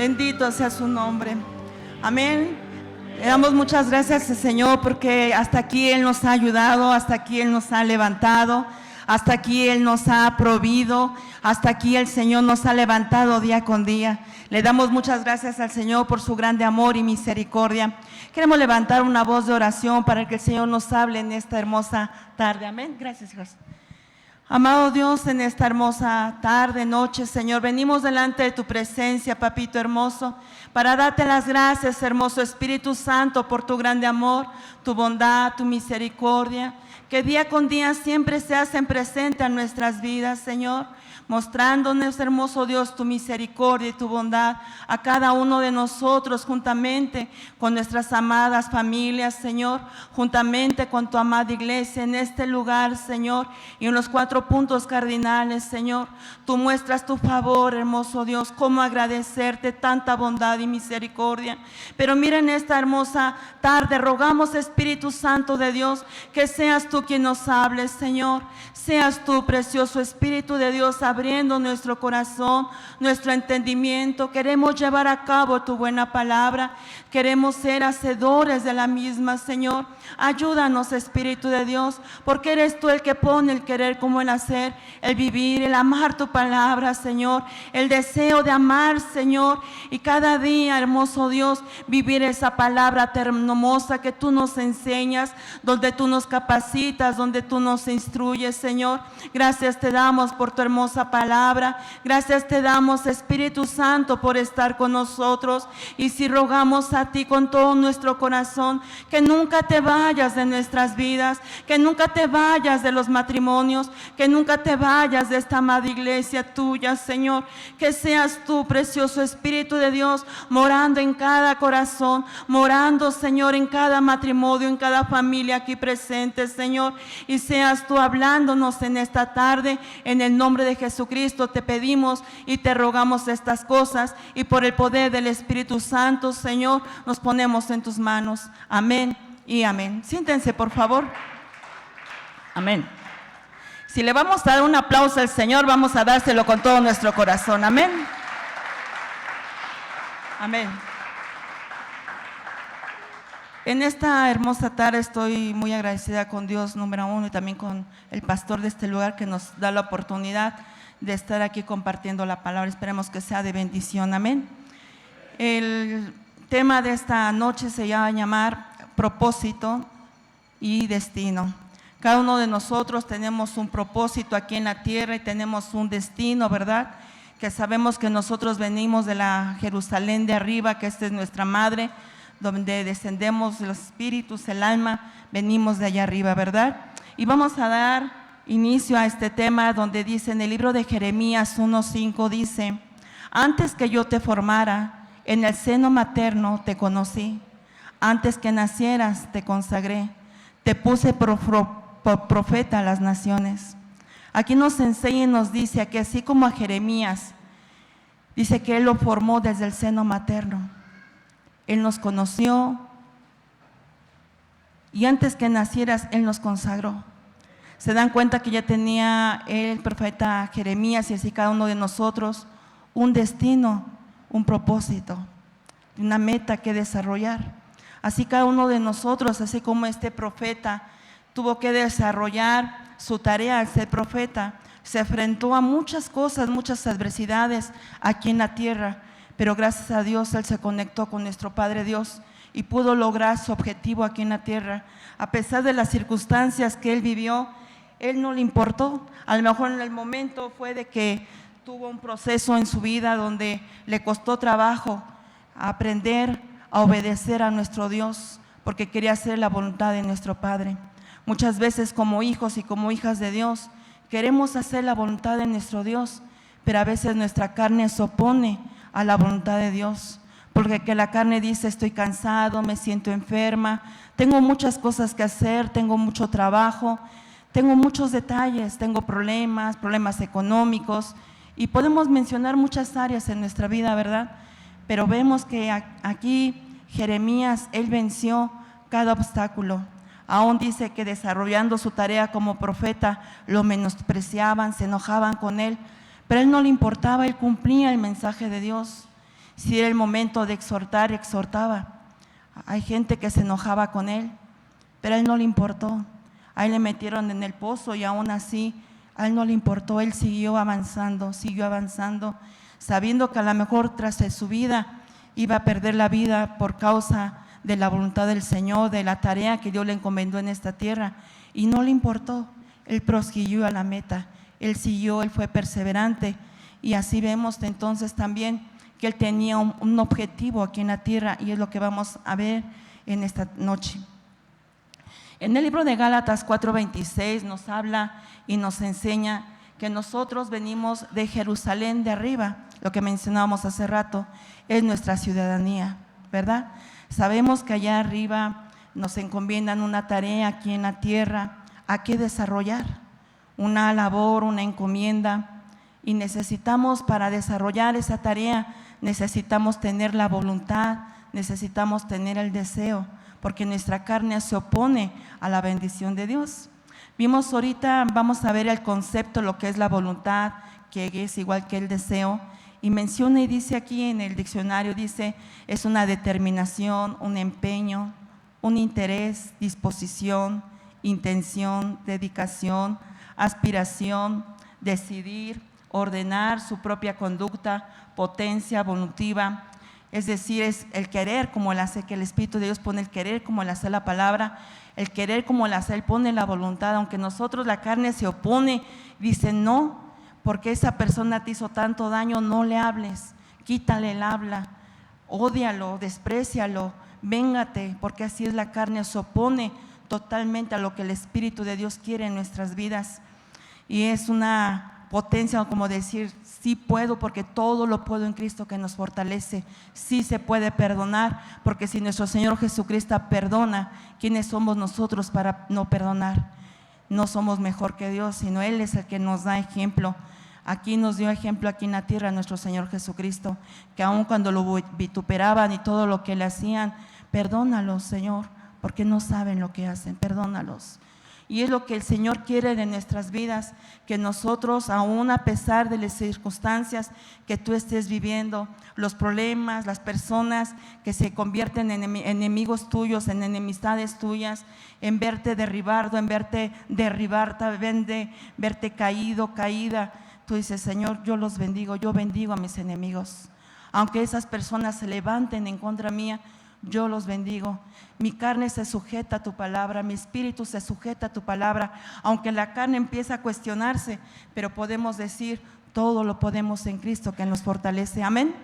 Bendito sea su nombre. Amén. Le damos muchas gracias al Señor porque hasta aquí Él nos ha ayudado, hasta aquí Él nos ha levantado, hasta aquí Él nos ha provido, hasta aquí el Señor nos ha levantado día con día. Le damos muchas gracias al Señor por su grande amor y misericordia. Queremos levantar una voz de oración para que el Señor nos hable en esta hermosa tarde. Amén. Gracias, Dios. Amado Dios, en esta hermosa tarde, noche, Señor, venimos delante de tu presencia, papito hermoso, para darte las gracias, hermoso Espíritu Santo, por tu grande amor, tu bondad, tu misericordia, que día con día siempre se hacen presente a nuestras vidas, Señor, mostrándonos, hermoso Dios, tu misericordia y tu bondad a cada uno de nosotros, juntamente con nuestras amadas familias, Señor, juntamente con tu amada iglesia en este lugar, Señor, y en los 4 puntos cardinales, Señor. Tú muestras tu favor, hermoso Dios, cómo agradecerte tanta bondad y misericordia. Pero miren esta hermosa tarde, rogamos, Espíritu Santo de Dios, que seas tú quien nos hables, Señor. Seas tú, precioso Espíritu de Dios, abriendo nuestro corazón, nuestro entendimiento. Queremos llevar a cabo tu buena palabra. Queremos ser hacedores de la misma, Señor. Ayúdanos, Espíritu de Dios, porque eres tú el que pone el querer como el hacer, el vivir, el amar tu palabra, Señor, el deseo de amar, Señor, y cada día, hermoso Dios, vivir esa palabra hermosa que tú nos enseñas, donde tú nos capacitas, donde tú nos instruyes, Señor. Gracias te damos por tu hermosa palabra. Gracias te damos, Espíritu Santo, por estar con nosotros. Y si rogamos a ti con todo nuestro corazón, que nunca te vayas de nuestras vidas, que nunca te vayas de los matrimonios, que nunca te vayas de esta amada iglesia tuya, Señor. Que seas tú, precioso Espíritu de Dios, morando en cada corazón, morando, Señor, en cada matrimonio, en cada familia aquí presente, Señor. Y seas tú hablándonos en esta tarde. En el nombre de Jesucristo te pedimos y te rogamos estas cosas, y por el poder del Espíritu Santo, Señor, nos ponemos en tus manos. Amén y amén. Siéntense, por favor. Amén. Si le vamos a dar un aplauso al Señor, vamos a dárselo con todo nuestro corazón. Amén. Amén. En esta hermosa tarde estoy muy agradecida con Dios, número 1, y también con el pastor de este lugar, que nos da la oportunidad de estar aquí compartiendo la palabra. Esperemos que sea de bendición. Amén. El tema de esta noche se llama llamar propósito y destino. Cada uno de nosotros tenemos un propósito aquí en la tierra y tenemos un destino, ¿verdad? Que sabemos que nosotros venimos de la Jerusalén de arriba, que esta es nuestra madre, donde descendemos los espíritus, el alma, venimos de allá arriba, ¿verdad? Y vamos a dar inicio a este tema donde dice en el libro de Jeremías 1:5, dice: antes que yo te formara, en el seno materno te conocí, antes que nacieras te consagré, te puse por profeta a las naciones. Aquí nos enseña y nos dice que así como a Jeremías, dice que Él lo formó desde el seno materno. Él nos conoció y antes que nacieras Él nos consagró. Se dan cuenta que ya tenía el profeta Jeremías y así cada uno de nosotros un destino, un propósito, una meta que desarrollar. Así cada uno de nosotros, así como este profeta tuvo que desarrollar su tarea al ser profeta, se enfrentó a muchas cosas, muchas adversidades aquí en la tierra, pero gracias a Dios Él se conectó con nuestro Padre Dios y pudo lograr su objetivo aquí en la tierra. A pesar de las circunstancias que Él vivió, Él no le importó. A lo mejor en el momento fue de que tuvo un proceso en su vida donde le costó trabajo aprender a obedecer a nuestro Dios, porque quería hacer la voluntad de nuestro Padre. Muchas veces como hijos y como hijas de Dios queremos hacer la voluntad de nuestro Dios, pero a veces nuestra carne se opone a la voluntad de Dios, porque que la carne dice: estoy cansado, me siento enferma, tengo muchas cosas que hacer, tengo mucho trabajo, tengo muchos detalles, tengo problemas económicos, y podemos mencionar muchas áreas en nuestra vida, ¿verdad? Pero vemos que aquí Jeremías, él venció cada obstáculo. Aún dice que desarrollando su tarea como profeta lo menospreciaban, se enojaban con él, pero a él no le importaba, él cumplía el mensaje de Dios. Si era el momento de exhortar, exhortaba. Hay gente que se enojaba con él, pero a él no le importó. A él le metieron en el pozo y aún así a él no le importó. Él siguió avanzando, sabiendo que a lo mejor tras de su vida iba a perder la vida por causa de la voluntad del Señor, de la tarea que Dios le encomendó en esta tierra, y no le importó. Él prosiguió a la meta, él siguió, él fue perseverante, y así vemos entonces también que él tenía un objetivo aquí en la tierra, y es lo que vamos a ver en esta noche. En el libro de Gálatas 4:26 nos habla y nos enseña que nosotros venimos de Jerusalén de arriba. Lo que mencionábamos hace rato es nuestra ciudadanía, ¿verdad? Sabemos que allá arriba nos encomiendan una tarea aquí en la tierra, a qué desarrollar, una labor, una encomienda, y necesitamos, para desarrollar esa tarea, necesitamos tener la voluntad, necesitamos tener el deseo, porque nuestra carne se opone a la bendición de Dios. Vimos ahorita, vamos a ver el concepto, lo que es la voluntad, que es igual que el deseo, y menciona y dice aquí en el diccionario, dice, es una determinación, un empeño, un interés, disposición, intención, dedicación, aspiración, decidir, ordenar su propia conducta, potencia evolutiva. Es decir, es el querer como el hacer, que el Espíritu de Dios pone el querer como el hacer la palabra, el querer como el hacer, Él pone la voluntad, aunque nosotros la carne se opone, dice no, porque esa persona te hizo tanto daño, no le hables, quítale el habla, ódialo, desprécialo, véngate, porque así es la carne, se opone totalmente a lo que el Espíritu de Dios quiere en nuestras vidas, y es una potencia, como decir, sí puedo, porque todo lo puedo en Cristo que nos fortalece. Sí se puede perdonar, porque si nuestro Señor Jesucristo perdona, ¿quiénes somos nosotros para no perdonar? No somos mejor que Dios, sino Él es el que nos da ejemplo. Aquí nos dio ejemplo aquí en la tierra nuestro Señor Jesucristo, que aun cuando lo vituperaban y todo lo que le hacían, perdónalos, Señor, porque no saben lo que hacen, perdónalos. Y es lo que el Señor quiere de nuestras vidas, que nosotros, aún a pesar de las circunstancias que tú estés viviendo, los problemas, las personas que se convierten en enemigos tuyos, en enemistades tuyas, en verte derribado, en verte verte caído, caída, tú dices, Señor, yo los bendigo, yo bendigo a mis enemigos. Aunque esas personas se levanten en contra mía, yo los bendigo. Mi carne se sujeta a tu palabra, mi espíritu se sujeta a tu palabra, aunque la carne empieza a cuestionarse, pero podemos decir, todo lo podemos en Cristo que nos fortalece. Amén.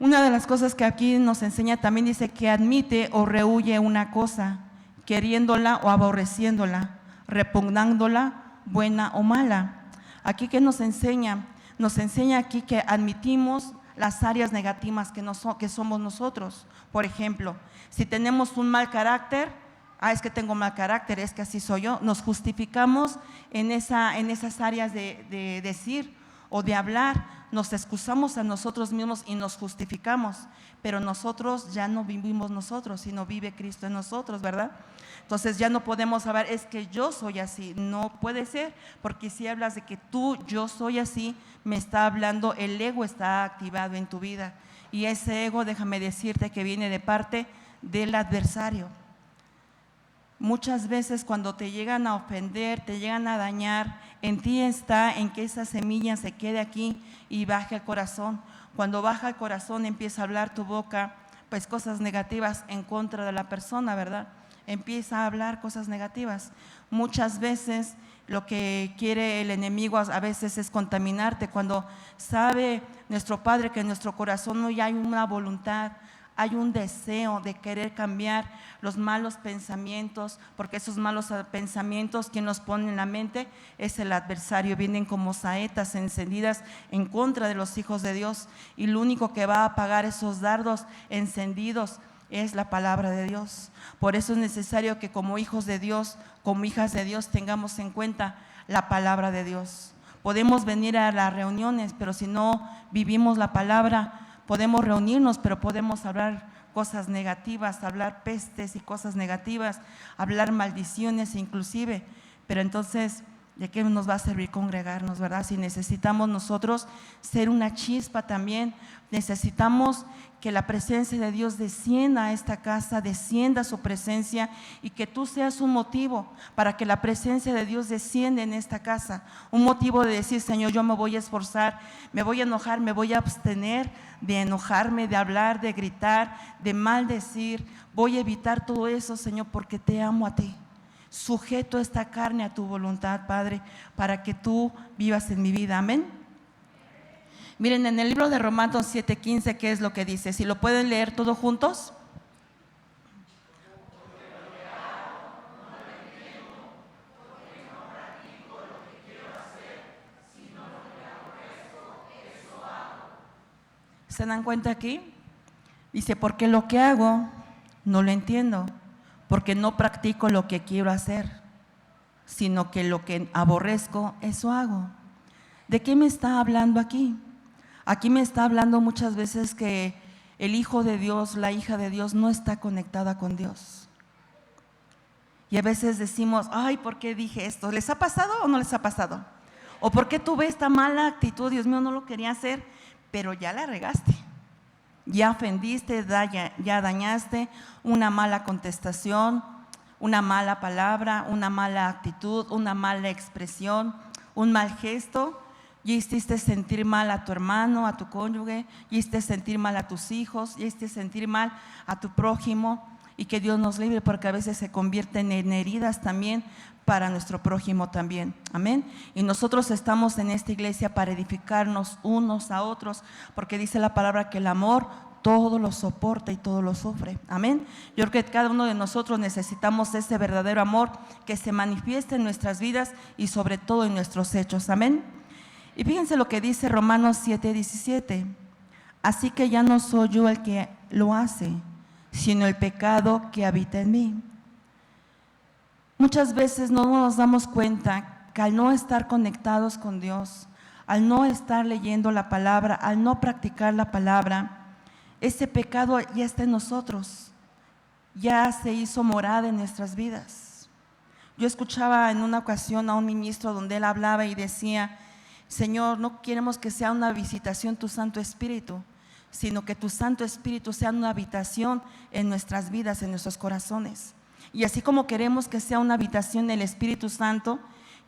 Una de las cosas que aquí nos enseña también dice que admite o rehúye una cosa, queriéndola o aborreciéndola, repugnándola, buena o mala. Aquí que nos enseña aquí que admitimos las áreas negativas que somos nosotros. Por ejemplo, si tenemos un mal carácter, es que tengo mal carácter, es que así soy yo, nos justificamos en esas áreas de decir o de hablar, nos excusamos a nosotros mismos y nos justificamos, pero nosotros ya no vivimos nosotros, sino vive Cristo en nosotros, ¿verdad? Entonces ya no podemos saber, es que yo soy así, no puede ser, porque si hablas de que yo soy así, me está hablando, el ego está activado en tu vida, y ese ego, déjame decirte que viene de parte del adversario. Muchas veces cuando te llegan a ofender, te llegan a dañar, en ti está en que esa semilla se quede aquí y baje al corazón. Cuando baja al corazón empieza a hablar tu boca, pues cosas negativas en contra de la persona, ¿verdad? Empieza a hablar cosas negativas. Muchas veces lo que quiere el enemigo a veces es contaminarte, cuando sabe nuestro Padre que en nuestro corazón no hay una voluntad, hay un deseo de querer cambiar los malos pensamientos, porque esos malos pensamientos, quien los pone en la mente es el adversario, vienen como saetas encendidas en contra de los hijos de Dios, y lo único que va a apagar esos dardos encendidos es la palabra de Dios. Por eso es necesario que como hijos de Dios, como hijas de Dios, tengamos en cuenta la palabra de Dios. Podemos venir a las reuniones, pero si no vivimos la palabra, podemos reunirnos, pero podemos hablar cosas negativas, hablar pestes y cosas negativas, hablar maldiciones inclusive, pero entonces ¿de qué nos va a servir congregarnos, verdad? Si necesitamos nosotros ser una chispa también, necesitamos que la presencia de Dios descienda a esta casa, descienda su presencia, y que tú seas un motivo para que la presencia de Dios descienda en esta casa. Un motivo de decir, Señor, yo me voy a esforzar, me voy a enojar, me voy a abstener de enojarme, de hablar, de gritar, de maldecir. Voy a evitar todo eso, Señor, porque te amo a ti. Sujeto esta carne a tu voluntad, Padre, para que tú vivas en mi vida. Amén. Miren, en el libro de Romanos 7:15, ¿qué es lo que dice? Si lo pueden leer todos juntos. ¿Se dan cuenta aquí? Dice, porque lo que hago no lo entiendo, porque no practico lo que quiero hacer, sino que lo que aborrezco, eso hago. ¿De qué me está hablando aquí? Aquí me está hablando muchas veces que el hijo de Dios, la hija de Dios no está conectada con Dios. Y a veces decimos, ay, ¿por qué dije esto? ¿Les ha pasado o no les ha pasado? ¿O por qué tuve esta mala actitud? Dios mío, no lo quería hacer, pero ya la regaste. Ya ofendiste, ya dañaste, una mala contestación, una mala palabra, una mala actitud, una mala expresión, un mal gesto. Ya hiciste sentir mal a tu hermano, a tu cónyuge, ya hiciste sentir mal a tus hijos, ya hiciste sentir mal a tu prójimo, y que Dios nos libre, porque a veces se convierten en heridas también para nuestro prójimo también. Amén. Y nosotros estamos en esta iglesia para edificarnos unos a otros, porque dice la palabra que el amor todo lo soporta y todo lo sufre. Amén. Yo creo que cada uno de nosotros necesitamos ese verdadero amor que se manifieste en nuestras vidas y sobre todo en nuestros hechos. Amén. Y fíjense lo que dice Romanos 7:17. Así que ya no soy yo el que lo hace, sino el pecado que habita en mí. Muchas veces no nos damos cuenta que al no estar conectados con Dios, al no estar leyendo la palabra, al no practicar la palabra, ese pecado ya está en nosotros, ya se hizo morada en nuestras vidas. Yo escuchaba en una ocasión a un ministro donde él hablaba y decía, Señor, no queremos que sea una visitación tu Santo Espíritu, sino que tu Santo Espíritu sea una habitación en nuestras vidas, en nuestros corazones. Y así como queremos que sea una habitación el Espíritu Santo,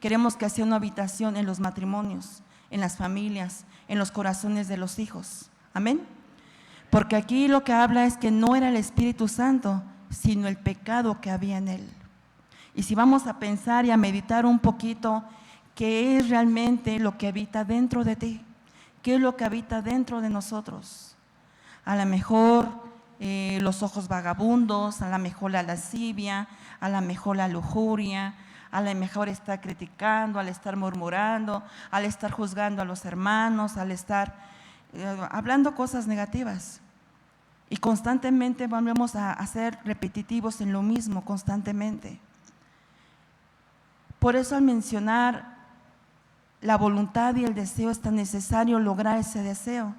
queremos que sea una habitación en los matrimonios, en las familias, en los corazones de los hijos. Amén. Porque aquí lo que habla es que no era el Espíritu Santo, sino el pecado que había en él. Y si vamos a pensar y a meditar un poquito, ¿qué es realmente lo que habita dentro de ti? ¿Qué es lo que habita dentro de nosotros? A lo mejor los ojos vagabundos, a lo mejor la lascivia, a lo mejor la lujuria, a lo mejor estar criticando, al estar murmurando, al estar juzgando a los hermanos, al estar hablando cosas negativas. Y constantemente volvemos a ser repetitivos en lo mismo, constantemente. Por eso al mencionar la voluntad y el deseo es tan necesario lograr ese deseo.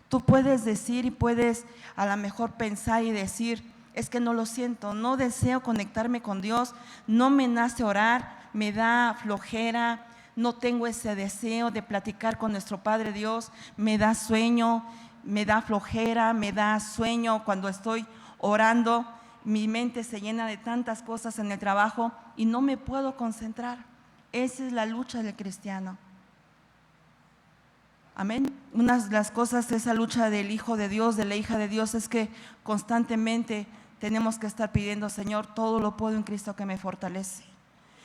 Tú puedes decir y puedes a lo mejor pensar y decir, es que no lo siento, no deseo conectarme con Dios, no me nace orar, me da flojera, no tengo ese deseo de platicar con nuestro Padre Dios, me da sueño, me da flojera, me da sueño cuando estoy orando, mi mente se llena de tantas cosas en el trabajo y no me puedo concentrar. Esa es la lucha del cristiano. Amén. Una de las cosas, esa lucha del hijo de Dios, de la hija de Dios, es que constantemente tenemos que estar pidiendo, Señor, todo lo puedo en Cristo que me fortalece.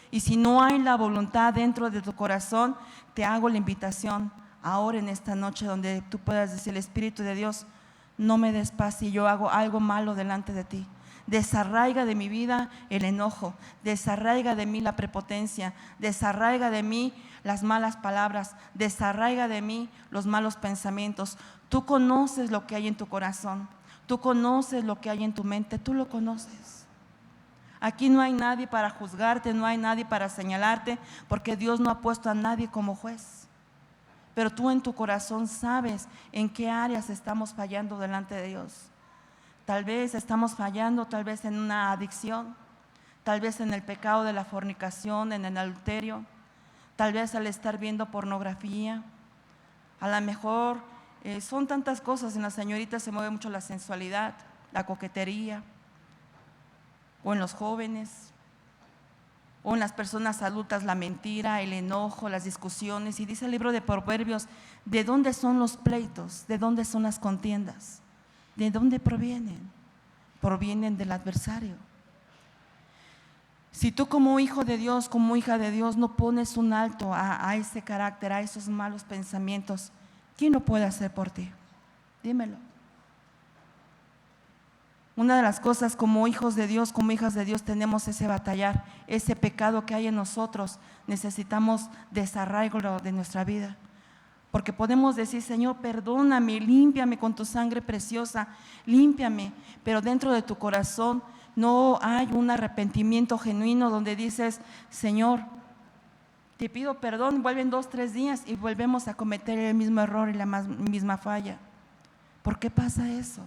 Y si no hay la voluntad dentro de tu corazón, te hago la invitación ahora en esta noche donde tú puedas decir, el Espíritu de Dios, no me des paz si yo hago algo malo delante de ti. Desarraiga de mi vida el enojo, desarraiga de mí la prepotencia, desarraiga de mí las malas palabras, desarraiga de mí los malos pensamientos. Tú conoces lo que hay en tu corazón, tú conoces lo que hay en tu mente, tú lo conoces. Aquí no hay nadie para juzgarte, no hay nadie para señalarte, porque Dios no ha puesto a nadie como juez. Pero tú en tu corazón sabes en qué áreas estamos fallando delante de Dios. Tal vez estamos fallando, tal vez en una adicción, tal vez en el pecado de la fornicación, en el adulterio, tal vez al estar viendo pornografía, a lo mejor son tantas cosas. En las señoritas se mueve mucho la sensualidad, la coquetería, o en los jóvenes, o en las personas adultas, la mentira, el enojo, las discusiones. Y dice el libro de Proverbios, ¿de dónde son los pleitos? ¿De dónde son las contiendas? ¿De dónde provienen? Provienen del adversario. Si tú como hijo de Dios, como hija de Dios, no pones un alto a ese carácter, a esos malos pensamientos, ¿quién lo puede hacer por ti? Dímelo. Una de las cosas como hijos de Dios, como hijas de Dios, tenemos ese batallar, ese pecado que hay en nosotros. Necesitamos desarraigarlo de nuestra vida, porque podemos decir: Señor, perdóname, límpiame con tu sangre preciosa, límpiame, pero dentro de tu corazón no hay un arrepentimiento genuino donde dices: Señor, te pido perdón. Vuelven 2, 3 días y volvemos a cometer el mismo error y la misma falla. ¿Por qué pasa eso?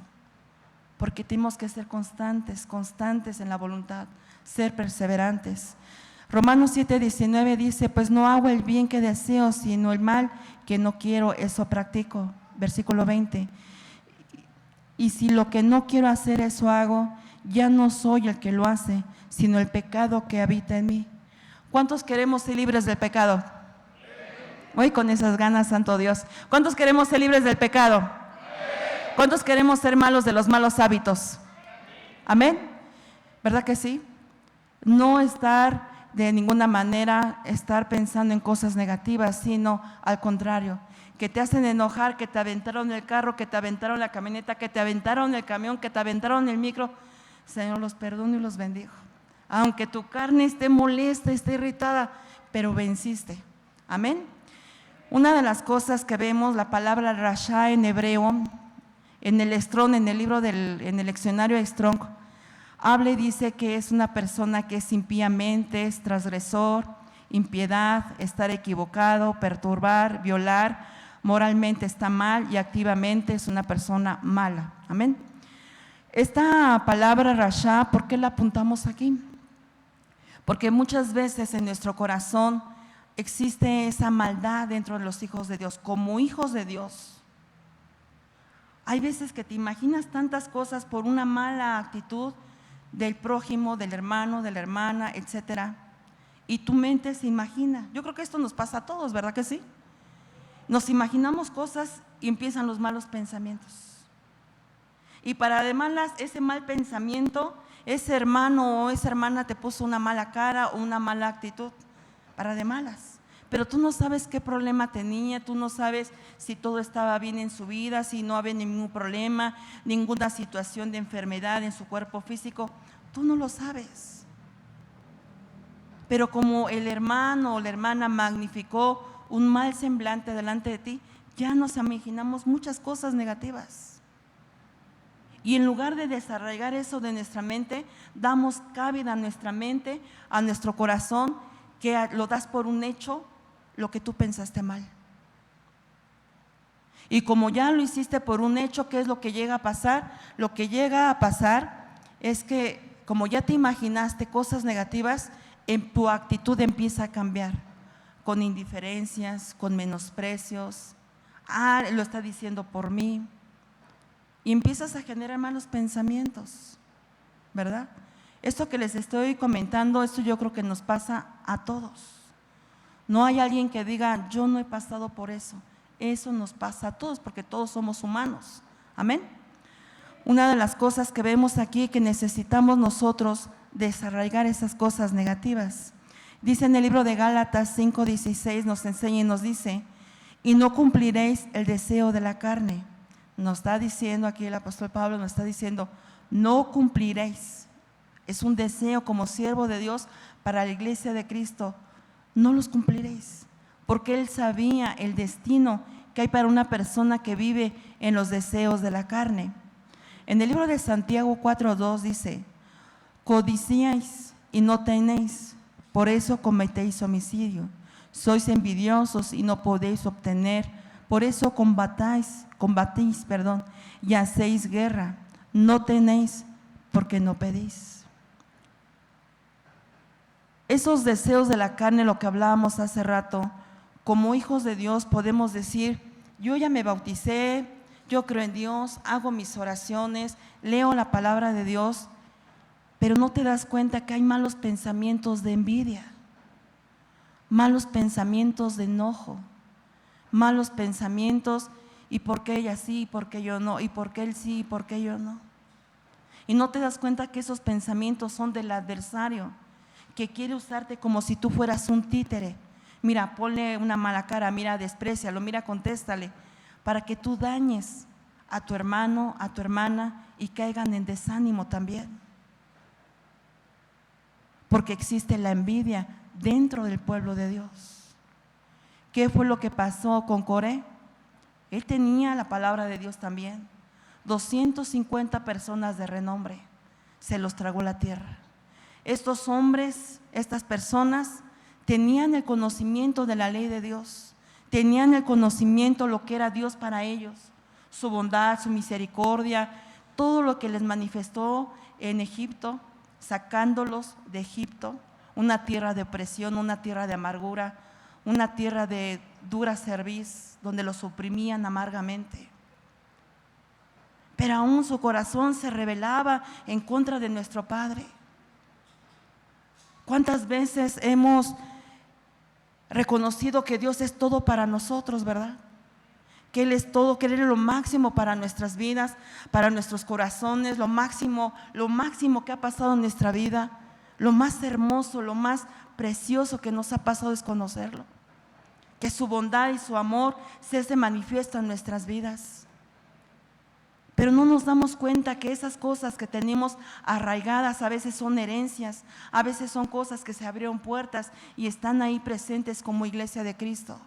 Porque tenemos que ser constantes en la voluntad, ser perseverantes. Romanos 7:19 dice: pues no hago el bien que deseo, sino el mal que no quiero, eso practico. Versículo 20. Y si lo que no quiero hacer, eso hago, ya no soy el que lo hace, sino el pecado que habita en mí. ¿Cuántos queremos ser libres del pecado? Hoy con esas ganas, santo Dios. ¿Cuántos queremos ser libres del pecado? ¿Cuántos queremos ser malos de los malos hábitos? Amén. ¿Verdad que sí? No estar de ninguna manera pensando en cosas negativas, sino al contrario, que te hacen enojar, que te aventaron el carro, que te aventaron la camioneta, que te aventaron el camión, que te aventaron el micro. Señor, los perdono y los bendigo. Aunque tu carne esté molesta, esté irritada, pero venciste. Amén. Una de las cosas que vemos, la palabra rasha en hebreo, en el Strong, en el libro en el leccionario Strong, habla y dice que es una persona que es impíamente, es transgresor, impiedad, estar equivocado, perturbar, violar, moralmente está mal y activamente es una persona mala. Amén. Esta palabra rasha, ¿por qué la apuntamos aquí? Porque muchas veces en nuestro corazón existe esa maldad dentro de los hijos de Dios. Como hijos de Dios, hay veces que te imaginas tantas cosas por una mala actitud del prójimo, del hermano, de la hermana, etcétera, y tu mente se imagina. Yo creo que esto nos pasa a todos, ¿verdad que sí? Nos imaginamos cosas y empiezan los malos pensamientos. Y para además ese mal pensamiento, ese hermano o esa hermana te puso una mala cara o una mala actitud, para de malas. Pero tú no sabes qué problema tenía, tú no sabes si todo estaba bien en su vida, si no había ningún problema, ninguna situación de enfermedad en su cuerpo físico, tú no lo sabes. Pero como el hermano o la hermana magnificó un mal semblante delante de ti, ya nos imaginamos muchas cosas negativas. Y en lugar de desarraigar eso de nuestra mente, damos cabida a nuestra mente, a nuestro corazón, que lo das por un hecho, lo que tú pensaste mal. Y como ya lo hiciste por un hecho, ¿qué es lo que llega a pasar? Lo que llega a pasar es que como ya te imaginaste cosas negativas, en tu actitud empieza a cambiar, con indiferencias, con menosprecios. Lo está diciendo por mí. Y empiezas a generar malos pensamientos, ¿verdad? Esto que les estoy comentando, esto yo creo que nos pasa a todos. No hay alguien que diga: yo no he pasado por eso. Eso nos pasa a todos porque todos somos humanos. Amén. Una de las cosas que vemos aquí que necesitamos nosotros desarraigar esas cosas negativas. Dice en el libro de Gálatas 5:16, nos enseña y nos dice: y no cumpliréis el deseo de la carne. Nos está diciendo aquí el apóstol Pablo, nos está diciendo: no cumpliréis. Es un deseo como siervo de Dios para la iglesia de Cristo. No los cumpliréis, porque Él sabía el destino que hay para una persona que vive en los deseos de la carne. En el libro de Santiago 4:2 dice: codiciáis y no tenéis, por eso cometéis homicidio. Sois envidiosos y no podéis obtener, por eso combatís, y hacéis guerra. No tenéis porque no pedís. esos deseos de la carne, lo que hablábamos hace rato, como hijos de Dios podemos decir: yo ya me bauticé, yo creo en Dios, hago mis oraciones, leo la palabra de Dios, pero no te das cuenta que hay malos pensamientos de envidia, malos pensamientos de enojo, malos pensamientos: ¿y por qué ella sí, y por qué yo no? ¿Y por qué él sí, y por qué yo no? Y no te das cuenta que esos pensamientos son del adversario, que quiere usarte como si tú fueras un títere. Mira, ponle una mala cara, mira, desprécialo, mira, contéstale, para que tú dañes a tu hermano, a tu hermana, y caigan en desánimo también. Porque existe la envidia dentro del pueblo de Dios. ¿Qué fue lo que pasó con Coré? Él tenía la palabra de Dios también. 250 personas de renombre, se los tragó la tierra. Estos hombres, estas personas, tenían el conocimiento de la ley de Dios, tenían el conocimiento de lo que era Dios para ellos, su bondad, su misericordia, todo lo que les manifestó en Egipto, sacándolos de Egipto, una tierra de opresión, una tierra de amargura, una tierra de dura cerviz, donde los oprimían amargamente. Pero aún su corazón se rebelaba en contra de nuestro Padre. ¿Cuántas veces hemos reconocido que Dios es todo para nosotros, verdad? Que Él es todo, que Él es lo máximo para nuestras vidas, para nuestros corazones, lo máximo que ha pasado en nuestra vida, lo más hermoso, lo más precioso que nos ha pasado es conocerlo. Que su bondad y su amor se manifiestan en nuestras vidas. Pero no nos damos cuenta que esas cosas que tenemos arraigadas a veces son herencias, a veces son cosas que se abrieron puertas y están ahí presentes como iglesia de Cristo.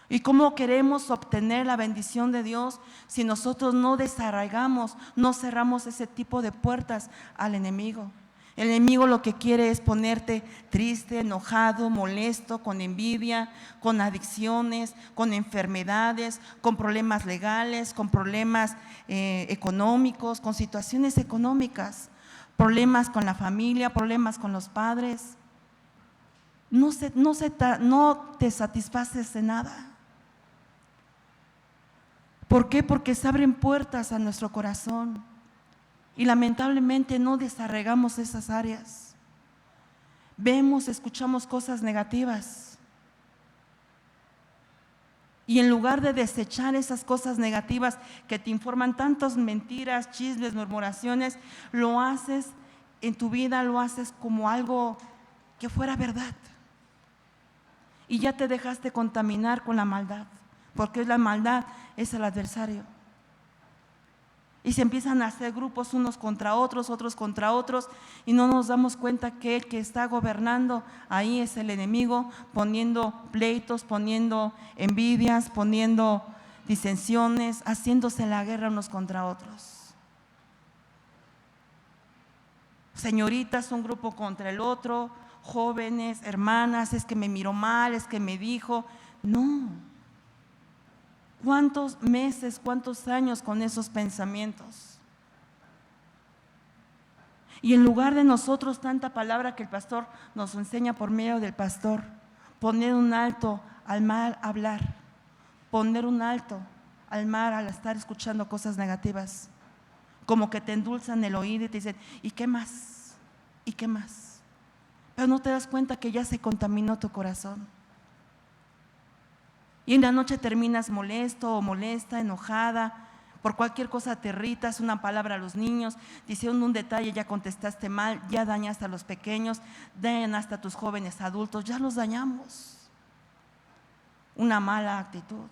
¿Y cómo queremos obtener la bendición de Dios si nosotros no desarraigamos, no cerramos ese tipo de puertas al enemigo? El enemigo lo que quiere es ponerte triste, enojado, molesto, con envidia, con adicciones, con enfermedades, con problemas legales, con problemas económicos, con situaciones económicas, problemas con la familia, problemas con los padres. No te satisfaces de nada. ¿Por qué? Porque se abren puertas a nuestro corazón. Y lamentablemente no desarraigamos esas áreas. Vemos, escuchamos cosas negativas. Y en lugar de desechar esas cosas negativas que te informan tantas mentiras, chismes, murmuraciones, lo haces en tu vida, lo haces como algo que fuera verdad. Y ya te dejaste contaminar con la maldad, porque la maldad es el adversario. Y se empiezan a hacer grupos unos contra otros, otros contra otros, y no nos damos cuenta que el que está gobernando ahí es el enemigo, poniendo pleitos, poniendo envidias, poniendo disensiones, haciéndose la guerra unos contra otros. Señoritas, un grupo contra el otro, jóvenes, hermanas, es que me miró mal, es que me dijo. No. ¿Cuántos meses, cuántos años con esos pensamientos? Y en lugar de nosotros, tanta palabra que el pastor nos enseña por medio del pastor, poner un alto al mal hablar, poner un alto al mal al estar escuchando cosas negativas, como que te endulzan el oído y te dicen: ¿y qué más? ¿Y qué más? Pero no te das cuenta que ya se contaminó tu corazón. Y en la noche terminas molesto o molesta, enojada, por cualquier cosa te irritas, una palabra a los niños, diciendo un detalle, ya contestaste mal, ya dañaste a los pequeños, dañaste a tus jóvenes adultos, ya los dañamos. Una mala actitud.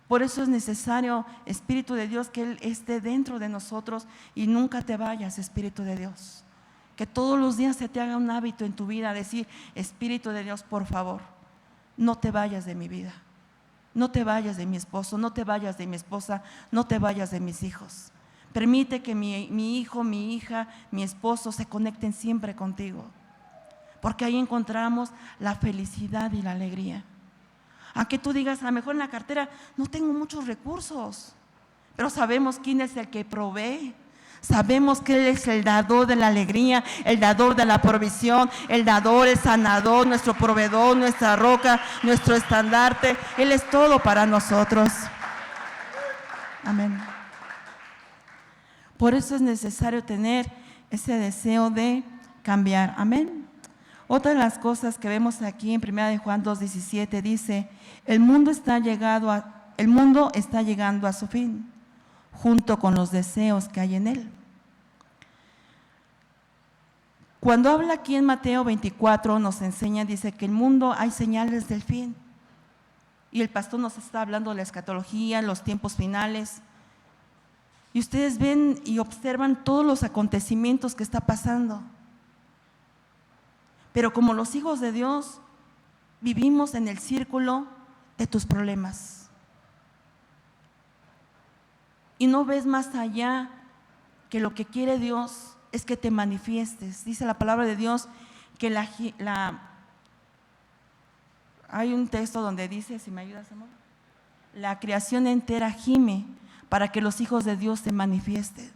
Por eso es necesario, Espíritu de Dios, que Él esté dentro de nosotros y nunca te vayas, Espíritu de Dios. Que todos los días se te haga un hábito en tu vida decir: Espíritu de Dios, por favor, no te vayas de mi vida, no te vayas de mi esposo, no te vayas de mi esposa, no te vayas de mis hijos. Permite que mi hijo, mi hija, mi esposo se conecten siempre contigo, porque ahí encontramos la felicidad y la alegría. Aunque tú digas: a lo mejor en la cartera no tengo muchos recursos, pero sabemos quién es el que provee, Sabemos que Él es el dador de la alegría, el dador de la provisión, el dador, el sanador, nuestro proveedor, nuestra roca, nuestro estandarte. Él es todo para nosotros. Amén. Por eso es necesario tener ese deseo de cambiar. Amén. Otra de las cosas que vemos aquí en 1 Juan 2:17 dice: el mundo está llegando a su fin, junto con los deseos que hay en él. Cuando habla aquí en Mateo 24 nos enseña, dice que el mundo hay señales del fin. Y el pastor nos está hablando de la escatología, los tiempos finales. Y ustedes ven y observan todos los acontecimientos que está pasando. Pero como los hijos de Dios, vivimos en el círculo de tus problemas. Y no ves más allá que lo que quiere Dios es que te manifiestes. Dice la palabra de Dios que hay un texto donde dice, si me ayudas, amor, la creación entera gime para que los hijos de Dios se manifiesten.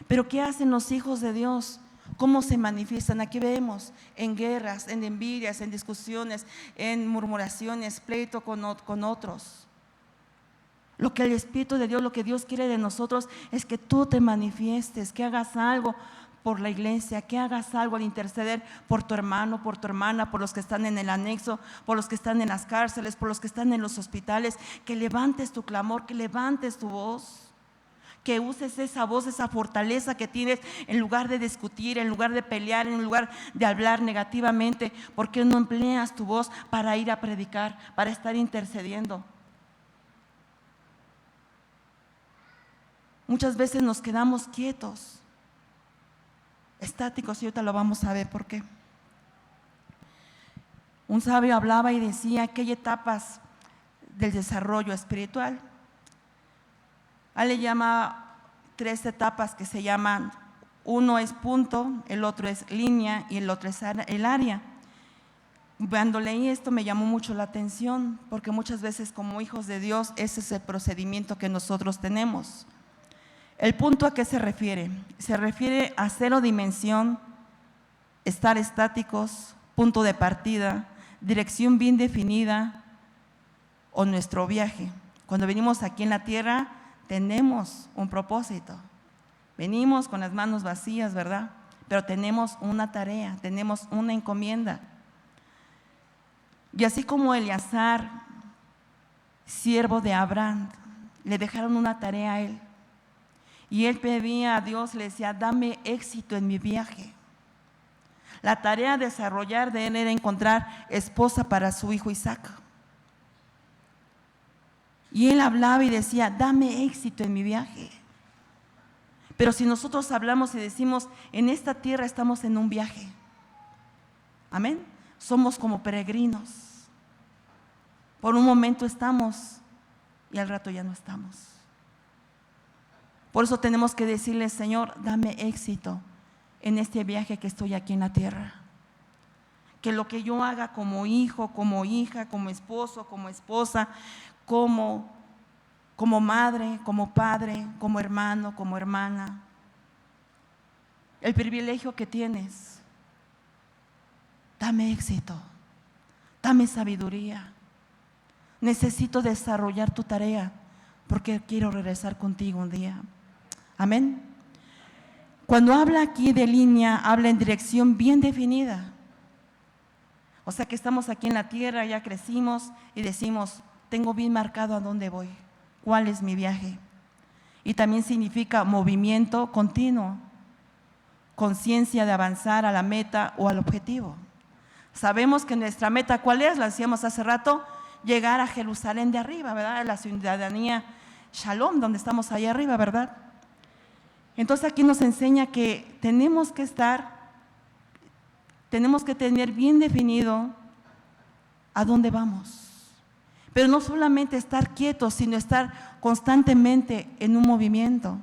Pero ¿qué hacen los hijos de Dios? ¿Cómo se manifiestan? Aquí vemos en guerras, en envidias, en discusiones, en murmuraciones, pleito con otros. Lo que el Espíritu de Dios, lo que Dios quiere de nosotros es que tú te manifiestes, que hagas algo por la iglesia, que hagas algo al interceder por tu hermano, por tu hermana, por los que están en el anexo, por los que están en las cárceles, por los que están en los hospitales, que levantes tu clamor, que levantes tu voz, que uses esa voz, esa fortaleza que tienes en lugar de discutir, en lugar de pelear, en lugar de hablar negativamente. ¿Por qué no empleas tu voz para ir a predicar, para estar intercediendo? Muchas veces nos quedamos quietos, estáticos, y ahorita lo vamos a ver por qué. Un sabio hablaba y decía que hay etapas del desarrollo espiritual. Él le llama 3 etapas que se llaman: uno es punto, el otro es línea y el otro es el área. Cuando leí esto me llamó mucho la atención, porque muchas veces como hijos de Dios ese es el procedimiento que nosotros tenemos. ¿El punto a qué se refiere? Se refiere a 0 dimensión, estar estáticos, punto de partida, dirección bien definida o nuestro viaje. Cuando venimos aquí en la tierra tenemos un propósito. Venimos con las manos vacías, ¿verdad? Pero tenemos una tarea, tenemos una encomienda. Y así como Eleazar, siervo de Abraham, le dejaron una tarea a él. Y él pedía a Dios, le decía: dame éxito en mi viaje. La tarea a desarrollar de él era encontrar esposa para su hijo Isaac. Y él hablaba y decía: dame éxito en mi viaje. Pero si nosotros hablamos y decimos: en esta tierra estamos en un viaje, amén, somos como peregrinos. Por un momento estamos y al rato ya no estamos. Por eso tenemos que decirle: Señor, dame éxito en este viaje que estoy aquí en la tierra. Que lo que yo haga como hijo, como hija, como esposo, como esposa, como madre, como padre, como hermano, como hermana, el privilegio que tienes, dame éxito, dame sabiduría. Necesito desarrollar tu tarea porque quiero regresar contigo un día. Amén. Cuando habla aquí de línea, habla en dirección bien definida. O sea que estamos aquí en la tierra, ya crecimos y decimos: tengo bien marcado a dónde voy, cuál es mi viaje. Y también significa movimiento continuo, conciencia de avanzar a la meta o al objetivo. Sabemos que nuestra meta, ¿cuál es? La decíamos hace rato: llegar a Jerusalén de arriba, ¿verdad? A la ciudadanía Shalom, donde estamos allá arriba, ¿verdad? Entonces aquí nos enseña que tenemos que tener bien definido a dónde vamos. Pero no solamente estar quietos, sino estar constantemente en un movimiento.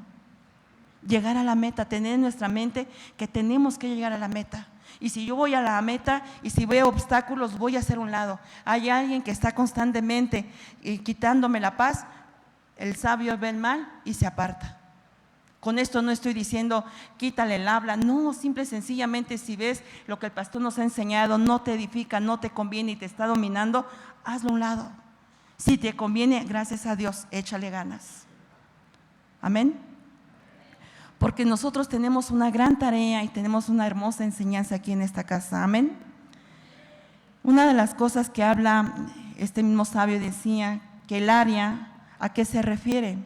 Llegar a la meta, tener en nuestra mente que tenemos que llegar a la meta. Y si yo voy a la meta y si veo obstáculos, voy a hacer un lado. Hay alguien que está constantemente quitándome la paz. El sabio ve el mal y se aparta. Con esto no estoy diciendo quítale el habla, no, simple y sencillamente si ves lo que el pastor nos ha enseñado, no te edifica, no te conviene y te está dominando, hazlo a un lado. Si te conviene, gracias a Dios, échale ganas. Amén. Porque nosotros tenemos una gran tarea y tenemos una hermosa enseñanza aquí en esta casa. Amén. Una de las cosas que habla este mismo sabio decía que el área, ¿a qué se refiere?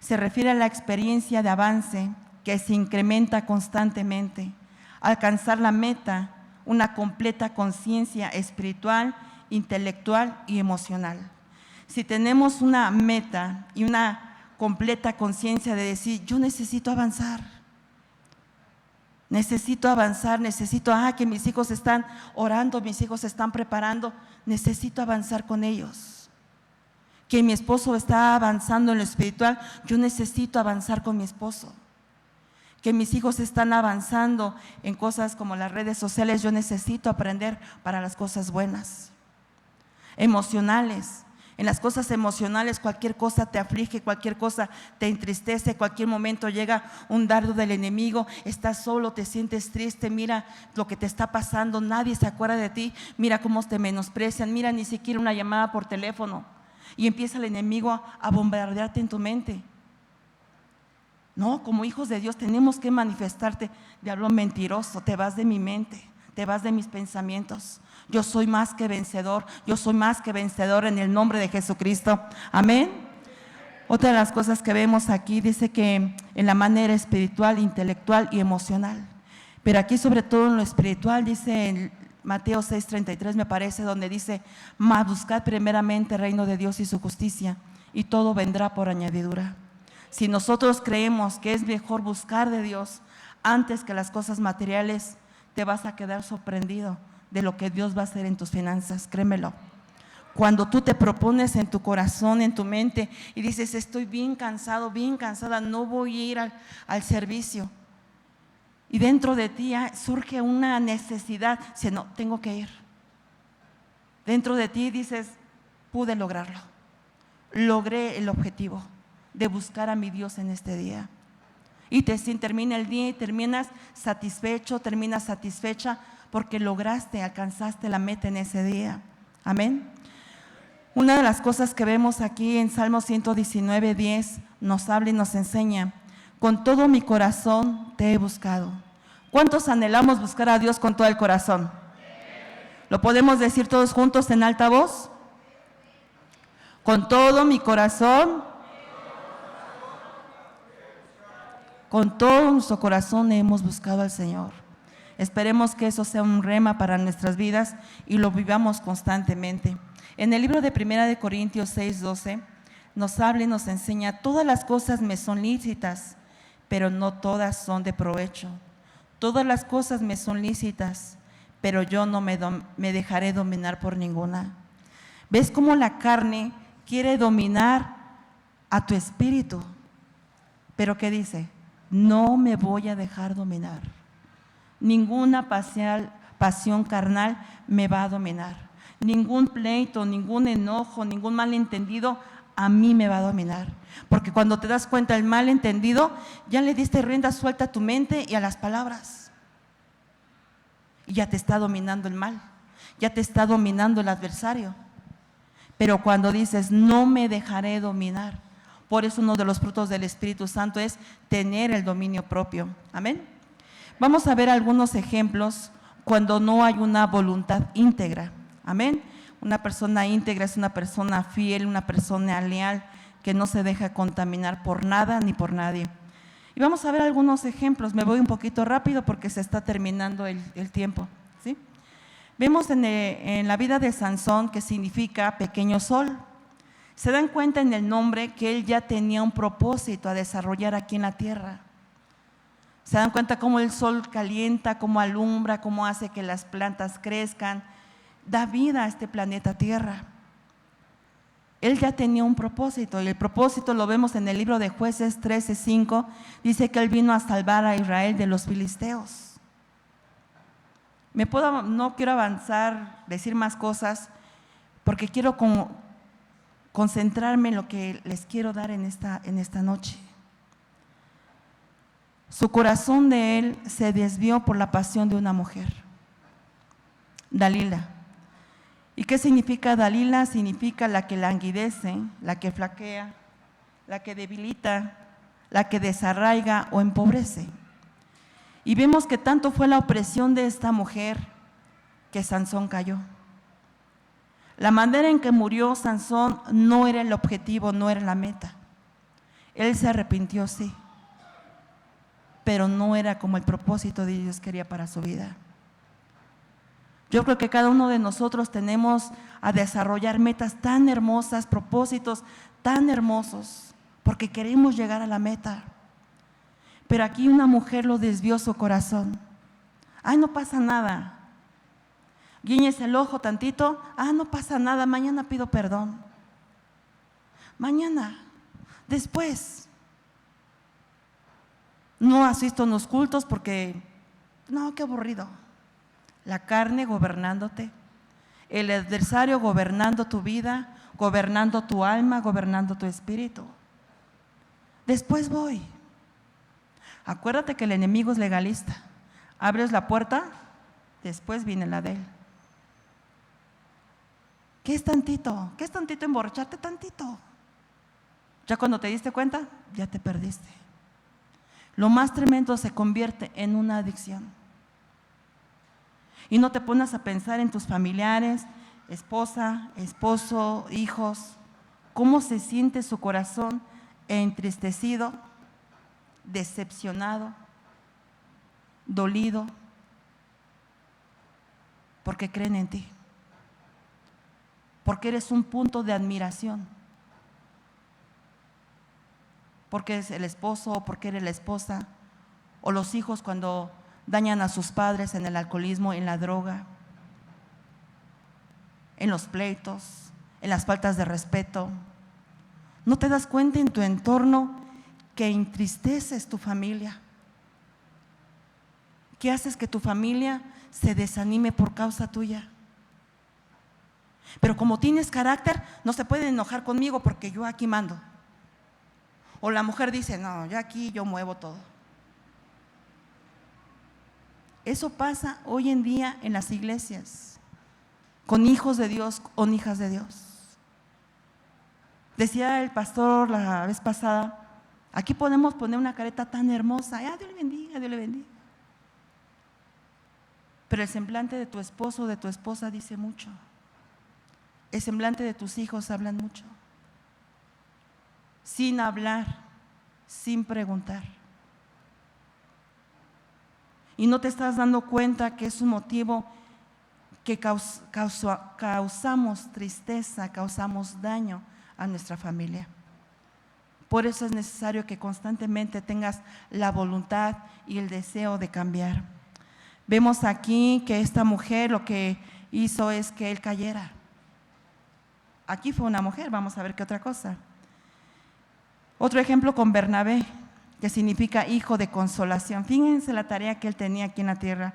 Se refiere a la experiencia de avance que se incrementa constantemente, alcanzar la meta, una completa conciencia espiritual, intelectual y emocional. Si tenemos una meta y una completa conciencia de decir, yo necesito avanzar, necesito que mis hijos están orando, mis hijos se están preparando, necesito avanzar con ellos. Que mi esposo está avanzando en lo espiritual, yo necesito avanzar con mi esposo. Que mis hijos están avanzando en cosas como las redes sociales, yo necesito aprender para las cosas buenas. Emocionales. En las cosas emocionales cualquier cosa te aflige, cualquier cosa te entristece, cualquier momento llega un dardo del enemigo, estás solo, te sientes triste, mira lo que te está pasando, nadie se acuerda de ti, mira cómo te menosprecian, mira ni siquiera una llamada por teléfono y empieza el enemigo a bombardearte en tu mente. No, como hijos de Dios tenemos que manifestarte, diablo mentiroso, te vas de mi mente, te vas de mis pensamientos. Yo soy más que vencedor, yo soy más que vencedor en el nombre de Jesucristo. Amén. Otra de las cosas que vemos aquí dice que en la manera espiritual, intelectual y emocional. Pero aquí sobre todo en lo espiritual dice en Mateo 6:33 me parece, donde dice, mas buscad primeramente el reino de Dios y su justicia y todo vendrá por añadidura. Si nosotros creemos que es mejor buscar de Dios antes que las cosas materiales, te vas a quedar sorprendido de lo que Dios va a hacer en tus finanzas, créemelo. Cuando tú te propones en tu corazón, en tu mente y dices, estoy bien cansado, bien cansada, no voy a ir al servicio. Y dentro de ti surge una necesidad, dice, no, tengo que ir. Dentro de ti dices, pude lograrlo, logré el objetivo de buscar a mi Dios en este día. Y termina el día y terminas satisfecho, terminas satisfecha porque lograste, alcanzaste la meta en ese día. Amén. Una de las cosas que vemos aquí en Salmo 119:10 nos habla y nos enseña, con todo mi corazón te he buscado. ¿Cuántos anhelamos buscar a Dios con todo el corazón? ¿Lo podemos decir todos juntos en alta voz? Con todo mi corazón, con todo nuestro corazón hemos buscado al Señor. Esperemos que eso sea un rema para nuestras vidas y lo vivamos constantemente. En el libro de 1 Corintios 6:12 nos habla y nos enseña, todas las cosas me son lícitas, pero no todas son de provecho. Todas las cosas me son lícitas, pero yo no me dejaré dominar por ninguna. ¿Ves cómo la carne quiere dominar a tu espíritu? Pero ¿qué dice? No me voy a dejar dominar. Ninguna pasión carnal me va a dominar. Ningún pleito, ningún enojo, ningún malentendido a mí me va a dominar. Porque cuando te das cuenta del malentendido, ya le diste rienda suelta a tu mente y a las palabras. Y ya te está dominando el mal, ya te está dominando el adversario. Pero cuando dices, no me dejaré dominar, por eso uno de los frutos del Espíritu Santo es tener el dominio propio. Amén. Vamos a ver algunos ejemplos cuando no hay una voluntad íntegra. Amén. Una persona íntegra es una persona fiel, una persona leal que no se deja contaminar por nada ni por nadie. Y vamos a ver algunos ejemplos. Me voy un poquito rápido porque se está terminando el tiempo, ¿sí? Vemos en la vida de Sansón, que significa pequeño sol. Se dan cuenta en el nombre que él ya tenía un propósito a desarrollar aquí en la tierra. Se dan cuenta cómo el sol calienta, cómo alumbra, cómo hace que las plantas crezcan, da vida a este planeta Tierra. Él ya tenía un propósito y el propósito lo vemos en el libro de Jueces 13:5, dice que él vino a salvar a Israel de los filisteos. No quiero avanzar, decir más cosas, porque quiero concentrarme en lo que les quiero dar en esta noche. Su corazón de él se desvió por la pasión de una mujer, Dalila. ¿Y qué significa Dalila? Significa la que languidece, la que flaquea, la que debilita, la que desarraiga o empobrece. Y vemos que tanto fue la opresión de esta mujer que Sansón cayó. La manera en que murió Sansón no era el objetivo, no era la meta. Él se arrepintió, sí, pero no era como el propósito de Dios quería para su vida. Yo creo que cada uno de nosotros tenemos a desarrollar metas tan hermosas, propósitos tan hermosos, porque queremos llegar a la meta. Pero aquí una mujer lo desvió su corazón. Ay, no pasa nada. Guiñes el ojo tantito, no pasa nada, mañana pido perdón. Mañana, después. No asisto en los cultos porque, no, qué aburrido. La carne gobernándote, el adversario gobernando tu vida, gobernando tu alma, gobernando tu espíritu. Después voy. Acuérdate que el enemigo es legalista. Abres la puerta, después viene la de él. ¿Qué es tantito? ¿Qué es tantito emborracharte tantito? Ya cuando te diste cuenta, ya te perdiste. Lo más tremendo se convierte en una adicción. Y no te pones a pensar en tus familiares, esposa, esposo, hijos, cómo se siente su corazón entristecido, decepcionado, dolido, porque creen en ti, porque eres un punto de admiración, porque eres el esposo o porque eres la esposa, o los hijos cuando dañan a sus padres en el alcoholismo, en la droga, en los pleitos, en las faltas de respeto. ¿No te das cuenta en tu entorno que entristeces tu familia? ¿Qué haces que tu familia se desanime por causa tuya? Pero como tienes carácter, no se pueden enojar conmigo porque yo aquí mando. O la mujer dice, no, yo aquí yo muevo todo. Eso pasa hoy en día en las iglesias, con hijos de Dios o hijas de Dios. Decía el pastor la vez pasada, aquí podemos poner una careta tan hermosa, Dios le bendiga, Dios le bendiga. Pero el semblante de tu esposo o de tu esposa dice mucho. El semblante de tus hijos hablan mucho. Sin hablar, sin preguntar. Y no te estás dando cuenta que es un motivo que causamos tristeza, causamos daño a nuestra familia. Por eso es necesario que constantemente tengas la voluntad y el deseo de cambiar. Vemos aquí que esta mujer lo que hizo es que él cayera. Aquí fue una mujer, vamos a ver qué otra cosa. Otro ejemplo con Bernabé, que significa hijo de consolación. Fíjense la tarea que él tenía aquí en la tierra.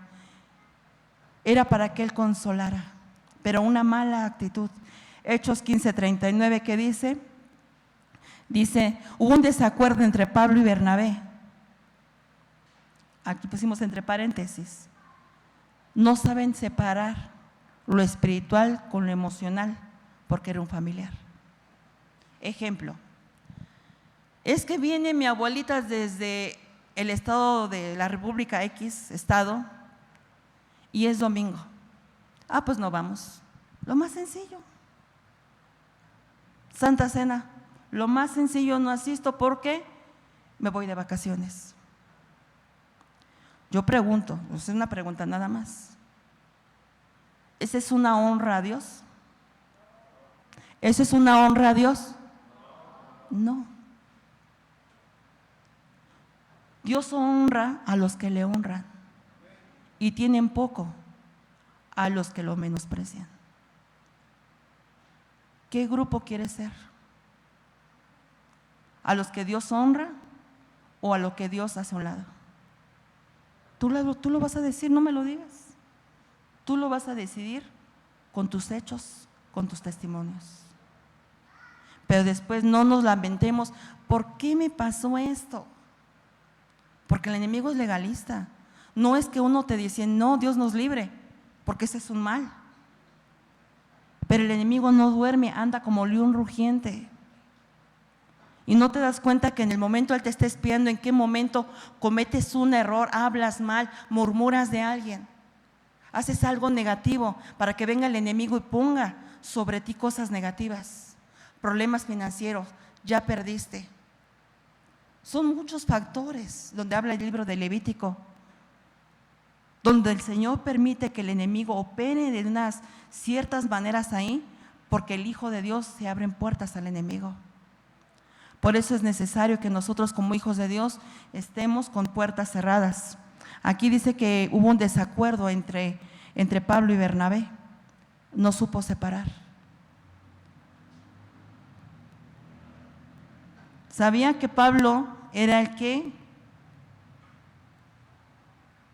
Era para que él consolara, pero una mala actitud. Hechos 15:39, ¿qué dice? Dice, hubo un desacuerdo entre Pablo y Bernabé. Aquí pusimos entre paréntesis. No saben separar lo espiritual con lo emocional, porque era un familiar. Ejemplo. Es que viene mi abuelita desde el estado de la República X, estado, y es domingo. Pues no vamos. Lo más sencillo. Santa Cena, lo más sencillo, no asisto porque me voy de vacaciones. Yo pregunto, es una pregunta nada más. ¿Esa es una honra a Dios? ¿Eso es una honra a Dios? No. Dios honra a los que le honran y tienen poco a los que lo menosprecian. ¿Qué grupo quieres ser? ¿A los que Dios honra o a lo que Dios hace a un lado? Tú lo vas a decir, no me lo digas. Tú lo vas a decidir con tus hechos, con tus testimonios. Pero después no nos lamentemos, ¿por qué me pasó esto? porque el enemigo es legalista. No es que uno te dice, no, Dios nos libre, porque ese es un mal. Pero el enemigo no duerme, anda como león rugiente. Y no te das cuenta que en el momento él te está espiando, en qué momento cometes un error, hablas mal, murmuras de alguien, haces algo negativo para que venga el enemigo y ponga sobre ti cosas negativas, problemas financieros, ya perdiste. Son muchos factores donde habla el libro de Levítico, donde el Señor permite que el enemigo opere de unas ciertas maneras ahí, porque el Hijo de Dios se abren puertas al enemigo. Por eso es necesario que nosotros como hijos de Dios estemos con puertas cerradas. Aquí dice que hubo un desacuerdo entre Pablo y Bernabé, no supo separar. Sabía que Pablo era el que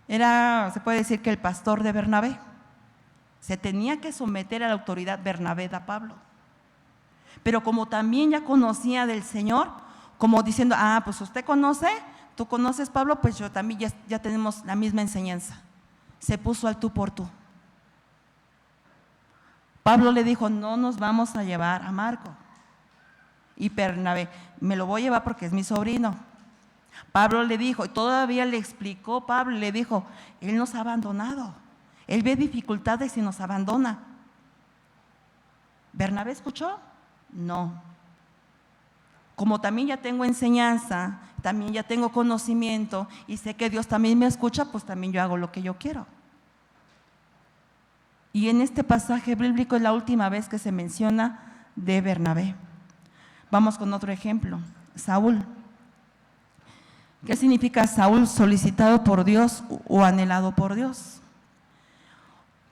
era, se puede decir que el pastor de Bernabé. Se tenía que someter a la autoridad Bernabé de Pablo. Pero como también ya conocía del Señor, como diciendo, pues usted conoce, tú conoces Pablo, pues yo también ya tenemos la misma enseñanza. Se puso al tú por tú. Pablo le dijo, no nos vamos a llevar a Marco. Y Bernabé, me lo voy a llevar porque es mi sobrino. Pablo le dijo, y todavía le explicó, Pablo le dijo, él nos ha abandonado. Él ve dificultades y nos abandona. ¿Bernabé escuchó? No. Como también ya tengo enseñanza, también ya tengo conocimiento y sé que Dios también me escucha, pues también yo hago lo que yo quiero. Y en este pasaje bíblico es la última vez que se menciona de Bernabé. Vamos con otro ejemplo, Saúl. ¿Qué significa Saúl? Solicitado por Dios o anhelado por Dios.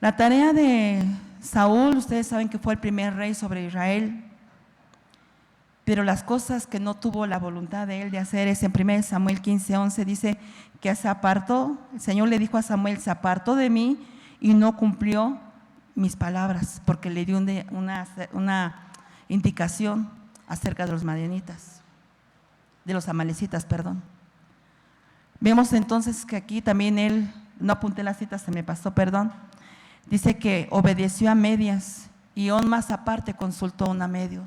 La tarea de Saúl, ustedes saben que fue el primer rey sobre Israel, pero las cosas que no tuvo la voluntad de él de hacer es en 1 Samuel 15:11 dice que se apartó, el Señor le dijo a Samuel, se apartó de mí y no cumplió mis palabras, porque le dio una indicación acerca de los madianitas, de los amalecitas, perdón. Vemos entonces que aquí también él, no apunté la cita, se me pasó, perdón, dice que obedeció a medias y aún más aparte consultó una medio.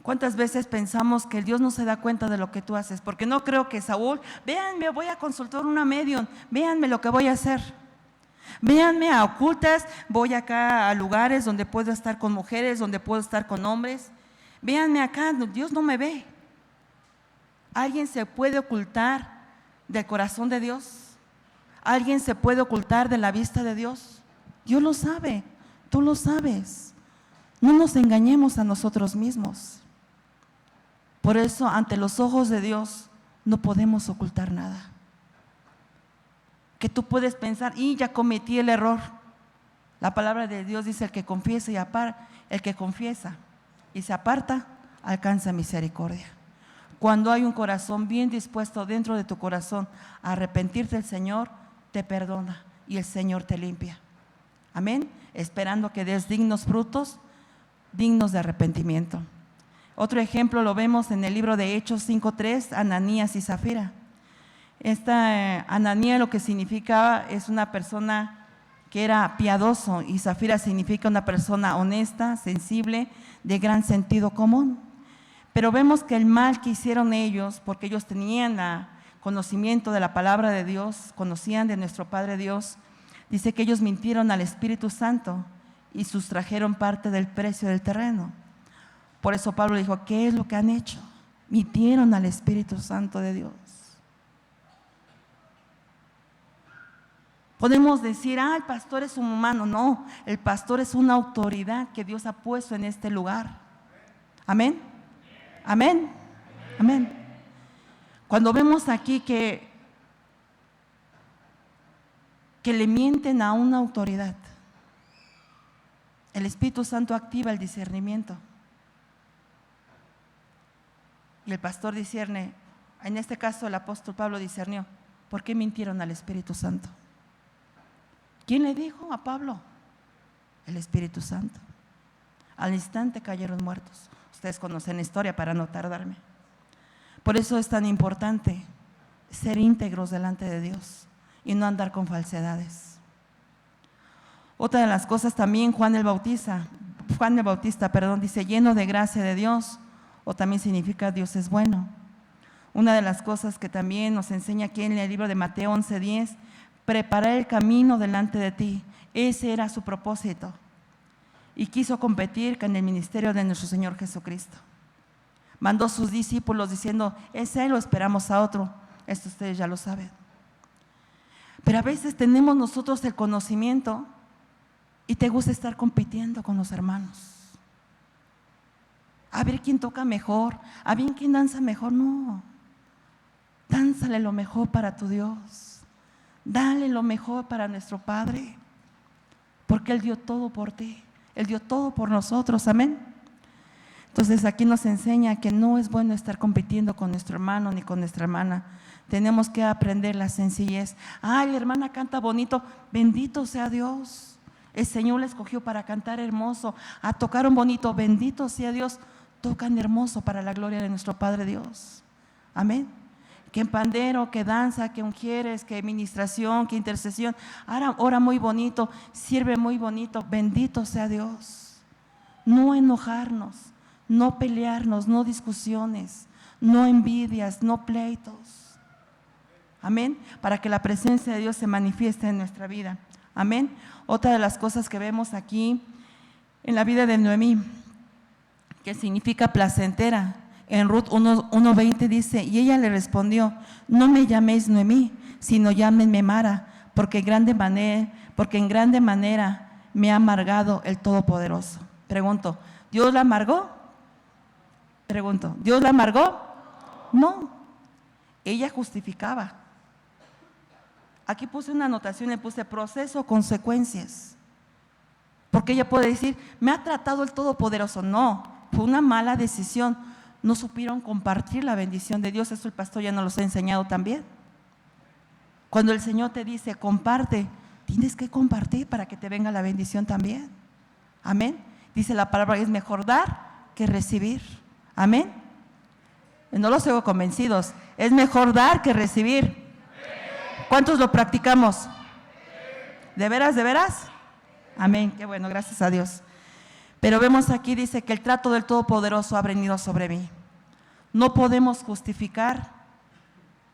¿Cuántas veces pensamos que Dios no se da cuenta de lo que tú haces? Porque no creo que Saúl, véanme, voy a consultar una medium, véanme lo que voy a hacer. Véanme a ocultas, voy acá a lugares donde puedo estar con mujeres, donde puedo estar con hombres. Véanme acá, Dios no me ve. ¿Alguien se puede ocultar del corazón de Dios? ¿Alguien se puede ocultar de la vista de Dios? Dios lo sabe, tú lo sabes. No nos engañemos a nosotros mismos. Por eso, ante los ojos de Dios, no podemos ocultar nada. Que tú puedes pensar, ya cometí el error. La palabra de Dios dice, el que confiesa el que confiesa y se aparta, alcanza misericordia. Cuando hay un corazón bien dispuesto dentro de tu corazón a arrepentirte, el Señor te perdona y el Señor te limpia. Amén. Esperando que des dignos frutos, dignos de arrepentimiento. Otro ejemplo lo vemos en el libro de Hechos 5:3, Ananías y Zafira. Esta Ananías lo que significaba es una persona que era piadoso y Zafira significa una persona honesta, sensible, de gran sentido común. Pero vemos que el mal que hicieron ellos, porque ellos tenían conocimiento de la palabra de Dios, conocían de nuestro Padre Dios, dice que ellos mintieron al Espíritu Santo y sustrajeron parte del precio del terreno. Por eso Pablo dijo, ¿qué es lo que han hecho? Mintieron al Espíritu Santo de Dios. Podemos decir, el pastor es un humano. No, el pastor es una autoridad que Dios ha puesto en este lugar. Amén. Amén. Amén. Cuando vemos aquí que le mienten a una autoridad, el Espíritu Santo activa el discernimiento. Y el pastor discierne, en este caso el apóstol Pablo discernió, ¿por qué mintieron al Espíritu Santo? ¿Quién le dijo a Pablo? El Espíritu Santo. Al instante cayeron muertos. Ustedes conocen la historia para no tardarme. Por eso es tan importante ser íntegros delante de Dios y no andar con falsedades. Otra de las cosas también, Juan el Bautista, dice, lleno de gracia de Dios, o también significa Dios es bueno. Una de las cosas que también nos enseña aquí en el libro de Mateo 11:10, preparar el camino delante de ti. Ese era su propósito. Y quiso competir con el ministerio de nuestro Señor Jesucristo. Mandó a sus discípulos diciendo, es Él o esperamos a otro. Esto ustedes ya lo saben. Pero a veces tenemos nosotros el conocimiento y te gusta estar compitiendo con los hermanos. A ver quién toca mejor, a ver quién danza mejor. No, dánzale lo mejor para tu Dios. Dale lo mejor para nuestro Padre, porque Él dio todo por ti, Él dio todo por nosotros, amén. Entonces aquí nos enseña que no es bueno estar compitiendo con nuestro hermano ni con nuestra hermana. Tenemos que aprender la sencillez. Ay, la hermana canta bonito, bendito sea Dios. El Señor la escogió para cantar hermoso, a tocar un bonito, bendito sea Dios. Tocan hermoso para la gloria de nuestro Padre Dios, amén. Que en pandero, que danza, que ungieres, que ministración, que intercesión, ora muy bonito, sirve muy bonito, bendito sea Dios. No enojarnos, no pelearnos, no discusiones, no envidias, no pleitos, amén, para que la presencia de Dios se manifieste en nuestra vida, amén. Otra de las cosas que vemos aquí en la vida de Noemí, que significa placentera, en Ruth 1:20 dice, y ella le respondió, no me llaméis Noemí, sino llámenme Mara, porque en grande manera me ha amargado el Todopoderoso. Pregunto, ¿Dios la amargó? Pregunto, ¿Dios la amargó? No, ella justificaba. Aquí puse una anotación, le puse proceso, consecuencias. Porque ella puede decir, me ha tratado el Todopoderoso. No, fue una mala decisión. No supieron compartir la bendición de Dios. Eso el pastor ya nos los ha enseñado también. Cuando el Señor te dice, comparte, tienes que compartir para que te venga la bendición también. Amén. Dice la palabra, es mejor dar que recibir. Amén. No los hago convencidos. Es mejor dar que recibir. ¿Cuántos lo practicamos? ¿De veras, de veras? Amén. Qué bueno, gracias a Dios. Pero vemos aquí, dice que el trato del Todopoderoso ha venido sobre mí. No podemos justificar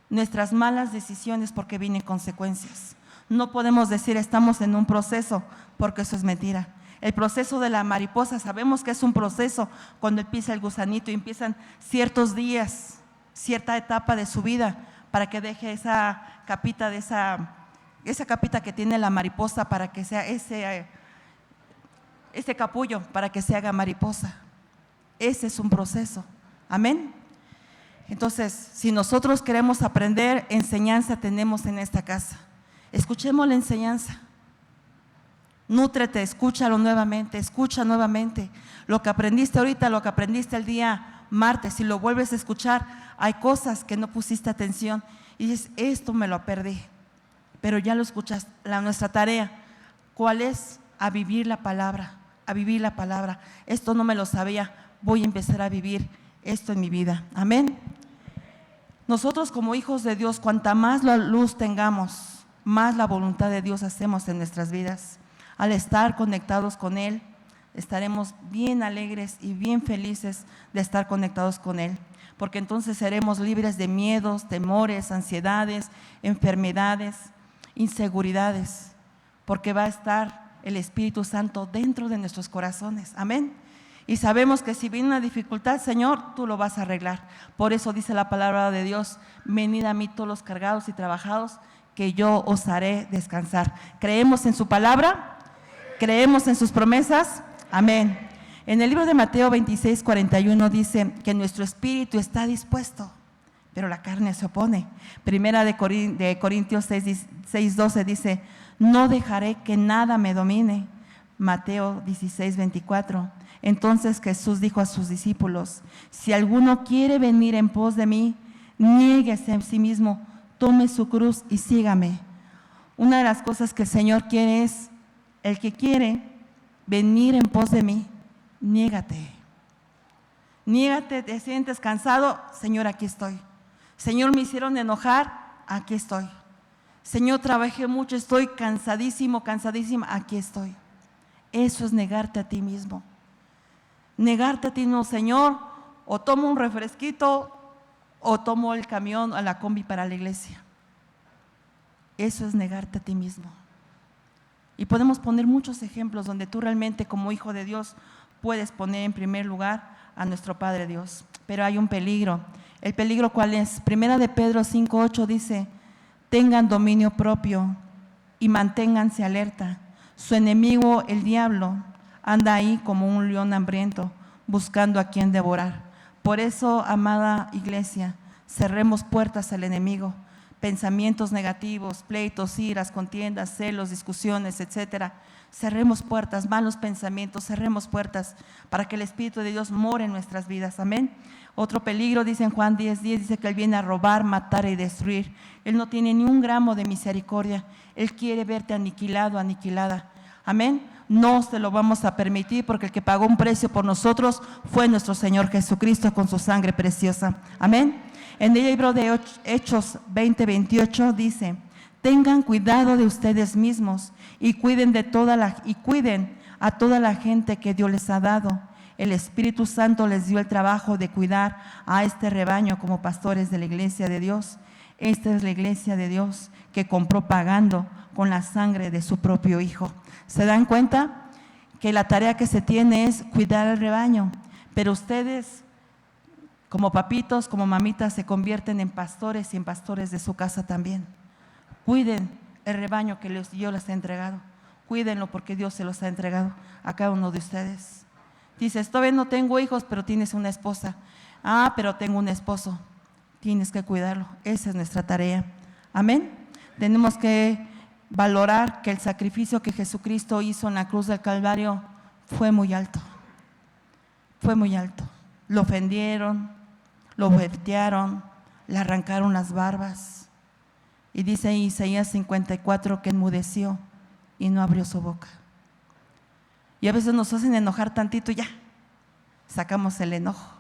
nuestras malas decisiones porque vienen consecuencias. No podemos decir estamos en un proceso, porque eso es mentira. El proceso de la mariposa, sabemos que es un proceso cuando empieza el gusanito y empiezan ciertos días, cierta etapa de su vida para que deje esa capita esa capita que tiene la mariposa para que sea ese capullo para que se haga mariposa. Ese es un proceso, amén. Entonces, si nosotros queremos aprender, enseñanza tenemos en esta casa. Escuchemos la enseñanza, nútrete, escúchalo nuevamente, escucha nuevamente. Lo que aprendiste ahorita, lo que aprendiste el día martes, si lo vuelves a escuchar, hay cosas que no pusiste atención y dices, esto me lo perdí, pero ya lo escuchas. Nuestra tarea, ¿cuál es? A vivir la palabra, a vivir la palabra. Esto no me lo sabía, voy a empezar a vivir esto en mi vida, amén. Nosotros como hijos de Dios, cuanta más la luz tengamos, más la voluntad de Dios hacemos en nuestras vidas. Al estar conectados con Él, estaremos bien alegres y bien felices de estar conectados con Él, porque entonces seremos libres de miedos, temores, ansiedades, enfermedades, inseguridades, porque va a estar el Espíritu Santo dentro de nuestros corazones, amén. Y sabemos que si viene una dificultad, Señor, tú lo vas a arreglar. Por eso dice la palabra de Dios, venid a mí todos los cargados y trabajados, que yo os haré descansar. ¿Creemos en su palabra? ¿Creemos en sus promesas? Amén. En el libro de Mateo 26:41 dice que nuestro espíritu está dispuesto, pero la carne se opone. Primera de Corintios 6:12 dice, no dejaré que nada me domine. Mateo 16:24. Entonces Jesús dijo a sus discípulos, si alguno quiere venir en pos de mí, niéguese a sí mismo, tome su cruz y sígame. Una de las cosas que el Señor quiere es, el que quiere venir en pos de mí, niégate. Niégate, te sientes cansado, Señor, aquí estoy. Señor, me hicieron enojar, aquí estoy. Señor, trabajé mucho, estoy cansadísimo, cansadísima, aquí estoy. Eso es negarte a ti mismo. Negarte a ti mismo, Señor, o tomo un refresquito o tomo el camión a la combi para la iglesia. Eso es negarte a ti mismo. Y podemos poner muchos ejemplos donde tú realmente como hijo de Dios puedes poner en primer lugar a nuestro Padre Dios. Pero hay un peligro. ¿El peligro cuál es? Primera de Pedro 5:8 dice: tengan dominio propio y manténganse alerta. Su enemigo, el diablo, anda ahí como un león hambriento, buscando a quien devorar. Por eso, amada iglesia, cerremos puertas al enemigo. Pensamientos negativos, pleitos, iras, contiendas, celos, discusiones, etcétera. Cerremos puertas, malos pensamientos, cerremos puertas para que el Espíritu de Dios more en nuestras vidas. Amén. Otro peligro, dice en Juan 10:10, dice que Él viene a robar, matar y destruir. Él no tiene ni un gramo de misericordia. Él quiere verte aniquilado, aniquilada. Amén. No se lo vamos a permitir, porque el que pagó un precio por nosotros fue nuestro Señor Jesucristo con su sangre preciosa. Amén. En el libro de Hechos 20:28 dice: tengan cuidado de ustedes mismos y cuiden a toda la gente que Dios les ha dado. El Espíritu Santo les dio el trabajo de cuidar a este rebaño como pastores de la iglesia de Dios. Esta es la iglesia de Dios que compró pagando con la sangre de su propio Hijo. ¿Se dan cuenta? Que la tarea que se tiene es cuidar al rebaño, pero ustedes como papitos, como mamitas, se convierten en pastores y en pastores de su casa también. Cuiden el rebaño que Dios les ha entregado. Cuídenlo porque Dios se los ha entregado a cada uno de ustedes. Dices, todavía no tengo hijos, pero tienes una esposa. Ah, pero tengo un esposo. Tienes que cuidarlo. Esa es nuestra tarea. Amén. Tenemos que valorar que el sacrificio que Jesucristo hizo en la cruz del Calvario fue muy alto. Fue muy alto. Lo ofendieron, lo voltearon, le arrancaron las barbas. Y dice en Isaías 54 que enmudeció y no abrió su boca. Y a veces nos hacen enojar tantito y ya, sacamos el enojo.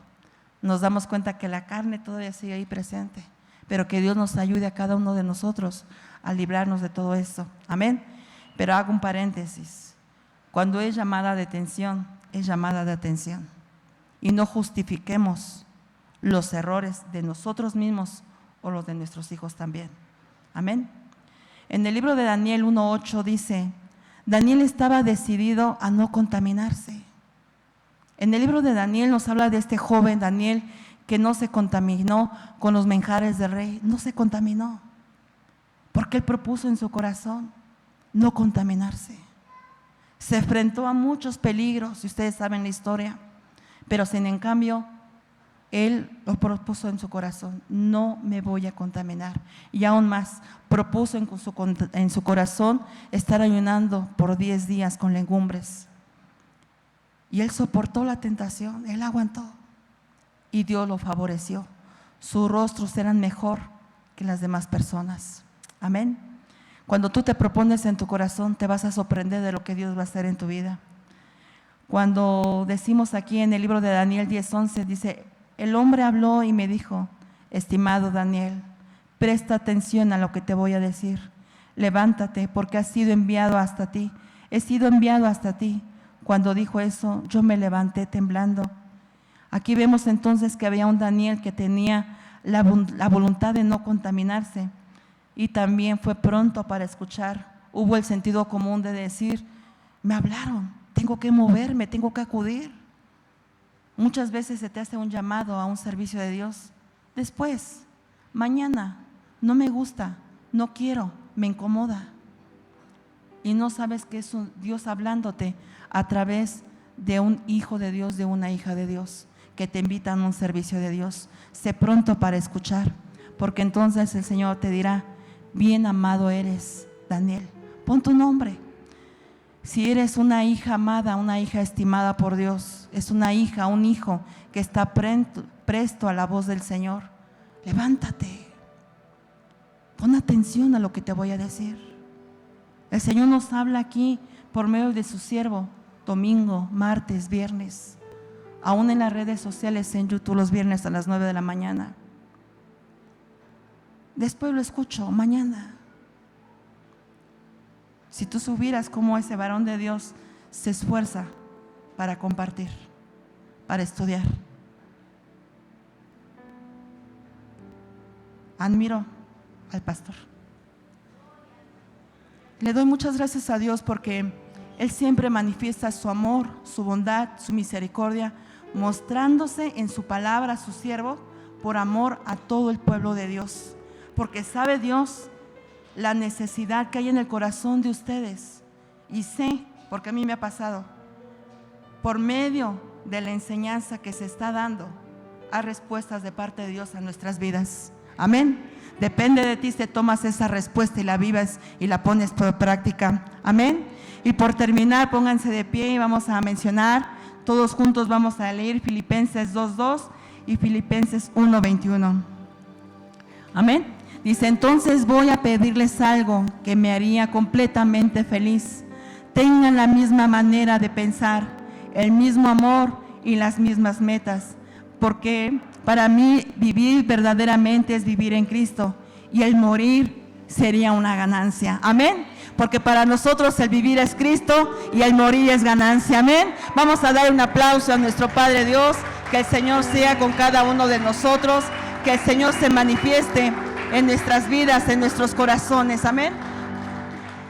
Nos damos cuenta que la carne todavía sigue ahí presente, pero que Dios nos ayude a cada uno de nosotros a librarnos de todo eso. Amén. Pero hago un paréntesis. Cuando es llamada de atención, es llamada de atención. Y no justifiquemos los errores de nosotros mismos o los de nuestros hijos también. Amén. En el libro de Daniel 1:8 dice: Daniel estaba decidido a no contaminarse. En el libro de Daniel nos habla de este joven Daniel que no se contaminó con los manjares del rey, no se contaminó, porque él propuso en su corazón no contaminarse. Se enfrentó a muchos peligros, si ustedes saben la historia, pero sin en cambio, él lo propuso en su corazón: no me voy a contaminar. Y aún más, propuso en su corazón estar ayunando por 10 días con legumbres. Y él soportó la tentación, él aguantó. Y Dios lo favoreció. Sus rostros eran mejor que las demás personas. Amén. Cuando tú te propones en tu corazón, te vas a sorprender de lo que Dios va a hacer en tu vida. Cuando decimos aquí en el libro de Daniel 10:11, dice: el hombre habló y me dijo: estimado Daniel, presta atención a lo que te voy a decir. Levántate, porque has sido enviado hasta ti. He sido enviado hasta ti. Cuando dijo eso, yo me levanté temblando. Aquí vemos entonces que había un Daniel que tenía la voluntad de no contaminarse y también fue pronto para escuchar. Hubo el sentido común de decir: me hablaron, tengo que moverme, tengo que acudir. Muchas veces se te hace un llamado a un servicio de Dios. Después, mañana, no me gusta, no quiero, me incomoda. Y no sabes que es un Dios hablándote a través de un hijo de Dios, de una hija de Dios, que te invitan a un servicio de Dios. Sé pronto para escuchar, porque entonces el Señor te dirá: bien amado eres, Daniel, pon tu nombre. Si eres una hija amada, una hija estimada por Dios, es una hija, un hijo que está presto a la voz del Señor, levántate, pon atención a lo que te voy a decir. El Señor nos habla aquí por medio de su siervo, domingo, martes, viernes. aún en las redes sociales, en YouTube los viernes a las 9 de la mañana. Después lo escucho mañana. Si tú supieras cómo ese varón de Dios se esfuerza para compartir, para estudiar. Admiro al pastor. Le doy muchas gracias a Dios porque Él siempre manifiesta su amor, su bondad, su misericordia, mostrándose en su palabra a su siervo por amor a todo el pueblo de Dios. Porque sabe Dios la necesidad que hay en el corazón de ustedes. Y sé, porque a mí me ha pasado, por medio de la enseñanza que se está dando, hay respuestas de parte de Dios a nuestras vidas. Amén. Depende de ti si tomas esa respuesta y la vivas y la pones por práctica. Amén. Y por terminar, pónganse de pie y vamos a mencionar, todos juntos vamos a leer Filipenses 2:2 y Filipenses 1:21. Amén. Dice, entonces voy a pedirles algo que me haría completamente feliz. Tengan la misma manera de pensar, el mismo amor y las mismas metas, porque para mí vivir verdaderamente es vivir en Cristo y el morir sería una ganancia. Amén. Porque para nosotros el vivir es Cristo y el morir es ganancia. Amén. Vamos a dar un aplauso a nuestro Padre Dios. Que el Señor sea con cada uno de nosotros. Que el Señor se manifieste en nuestras vidas, en nuestros corazones. Amén.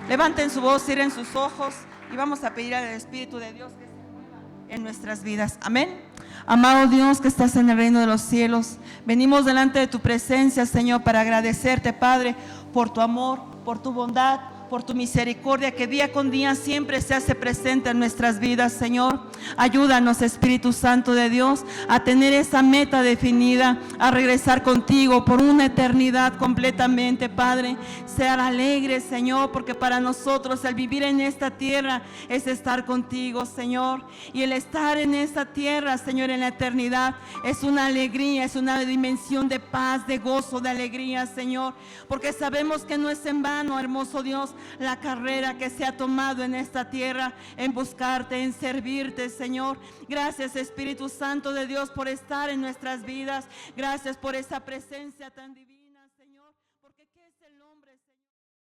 Levanten su voz, cierren sus ojos y vamos a pedir al Espíritu de Dios que se mueva en nuestras vidas. Amén. Amado Dios que estás en el reino de los cielos, venimos delante de tu presencia, Señor, para agradecerte, Padre, por tu amor, por tu bondad, por tu misericordia que día con día siempre se hace presente en nuestras vidas, Señor. Ayúdanos, Espíritu Santo de Dios, a tener esa meta definida, a regresar contigo por una eternidad completamente, Padre. Ser alegres, Señor, porque para nosotros el vivir en esta tierra es estar contigo, Señor. Y el estar en esta tierra, Señor, en la eternidad, es una alegría, es una dimensión de paz, de gozo, de alegría, Señor. Porque sabemos que no es en vano, hermoso Dios, la carrera que se ha tomado en esta tierra, en buscarte, en servirte, Señor. Gracias, Espíritu Santo de Dios, por estar en nuestras vidas. Gracias por esa presencia tan divina.